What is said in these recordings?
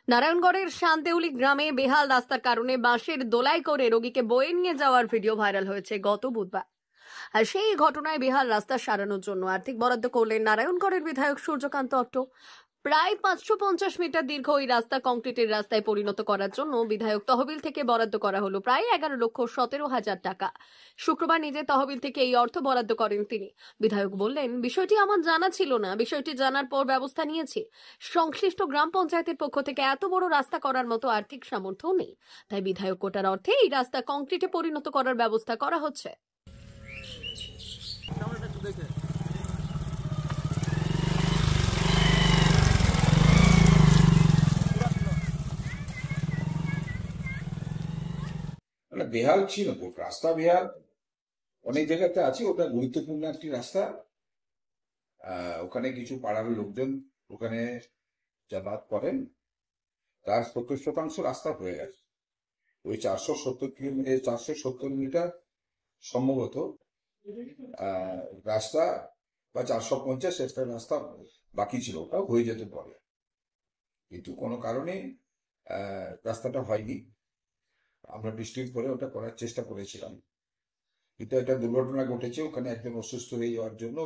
নারায়ণগড়ের শান্তিউলি গ্রামে বেহাল রাস্তার কারণে বাঁশের দোলাই করে রোগীকে বয়ে নিয়ে যাওয়ার ভিডিও ভাইরাল হয়েছে গত বুধবার। আর সেই ঘটনায় বেহাল রাস্তা সারানোর জন্য আর্থিক বরাদ্দ করলেন নারায়ণগড়ের বিধায়ক সূর্যকান্ত অট্ট। প্রায় 550 মিটার দীর্ঘ ওই রাস্তা কংক্রিটের রাস্তায় পরিণত করার জন্য বিধায়ক তহবিল থেকে বরাদ্দ করা হলো প্রায় 11,17,000 টাকা। শুক্রবার নিজের তহবিল থেকে এই অর্থ বরাদ্দ করেন তিনি। বিধায়ক বললেন, বিষয়টি আমার জানা ছিল না, বিষয়টি জানার পর ব্যবস্থা নিয়েছি। সংশ্লিষ্ট গ্রাম পঞ্চায়েতের পক্ষ থেকে এত বড় রাস্তা করার মতো আর্থিক সামর্থ্য নেই, তাই বিধায়ক কোটার অর্থে এই রাস্তা কংক্রিটে পরিণত করার ব্যবস্থা করা হচ্ছে। বেহাল ছিল, রাস্তা বেহাল অনেক জায়গাতে আছে। ওটা গুরুত্বপূর্ণ একটি রাস্তা। ওখানে কিছু পাড়ার লোকজন ওখানে যাতায়াত করেন, তার 70% রাস্তা হয়ে গেছে। ওই 470 মিটার সম্ভবত রাস্তা বা 450 একটা রাস্তা বাকি ছিল, ওটাও হয়ে যেতে পারে, কিন্তু কোনো কারণে রাস্তাটা হয়নি। আমরা ডিস্ট্রিক্ট করে ওটা করার চেষ্টা করেছিলাম, কিন্তু একটা দুর্ঘটনা ঘটেছে। ওখানে একজন অসুস্থ হয়ে যাওয়ার জন্য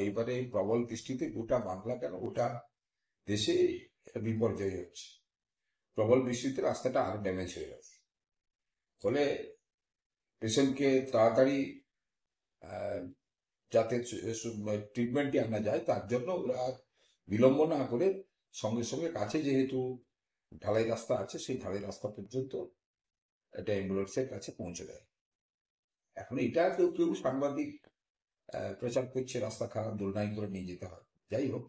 এইবারে প্রবল বৃষ্টিতে গোটা বাংলা কেন গোটা দেশে বিপর্যয় হচ্ছে। প্রবল বৃষ্টিতে রাস্তাটা আরো ড্যামেজ হয়ে গেছে, ফলে পেশেন্টকে তাড়াতাড়ি যাতে ট্রিটমেন্টে আনা যায় তার জন্য ওরা বিলম্ব না করে সঙ্গে সঙ্গে কাছে যেহেতু ঢালাই রাস্তা আছে, সেই ঢালাই রাস্তা পর্যন্ত এটা অ্যাম্বুলেন্সের কাছে পৌঁছে দেয়। এখন এটা কেউ কেউ সাংবাদিক প্রচার করছে রাস্তা খারাপ, দোলনাই করে নিয়ে যেতে হয়। যাই হোক,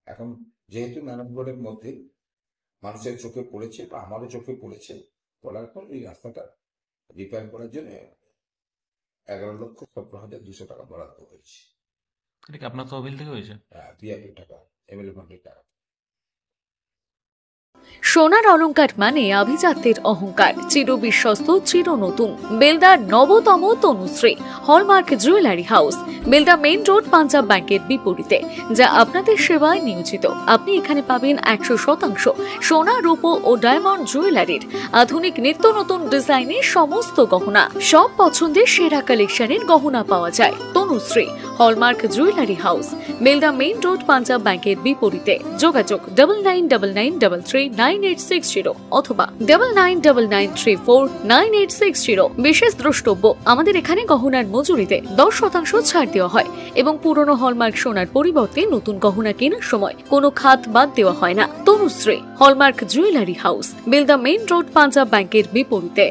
এখন যেহেতু নারায়ণগড়ের মধ্যে মানুষের চোখে পড়েছে বা আমারও চোখে পড়েছে, বলার পর এই রাস্তাটা রিপেয়ার করার জন্য 11,17,200 টাকা বরাদ্দ হয়েছে। আপনার তহবিল থেকে হয়েছে? বিআরপি টাকা, এমএলএ ফান্ডের টাকা। সোনার অলংকার মানে আভিজাত্যের অহংকার, চির বিশ্বস্ত, চির নতুন। বেলদার নবতম Tanushree hallmark jewellery house, Belda main road, Punjab ব্যাংকের বিপরীতে, যা আপনাদের সেবায় নিয়োজিত। আপনি এখানে পাবেন 100% সোনা, রূপো ও ডায়মন্ড জুয়েলারির আধুনিক নিত্য নতুন ডিজাইনের সমস্ত গহনা। সব পছন্দের সেরা কালেকশনের গহনা পাওয়া যায়। Tanushree hallmark jewellery house, Belda main road, Punjab ব্যাংকের বিপরীতে। যোগাযোগ 9999939860 অথবা 9999349860। বিশেষ দ্রষ্টব্য, আমাদের এখানে গহনার মজুরিতে 10% ছাড় দেওয়া হয় এবং পুরনো হলমার্ক সোনার পরিবর্তে নতুন গহনা কেনার সময় কোনো খাত বাদ দেওয়া হয় না। Tanushree hallmark jewellery house, Belda main road, Punjab ব্যাংকের বিপরীতে।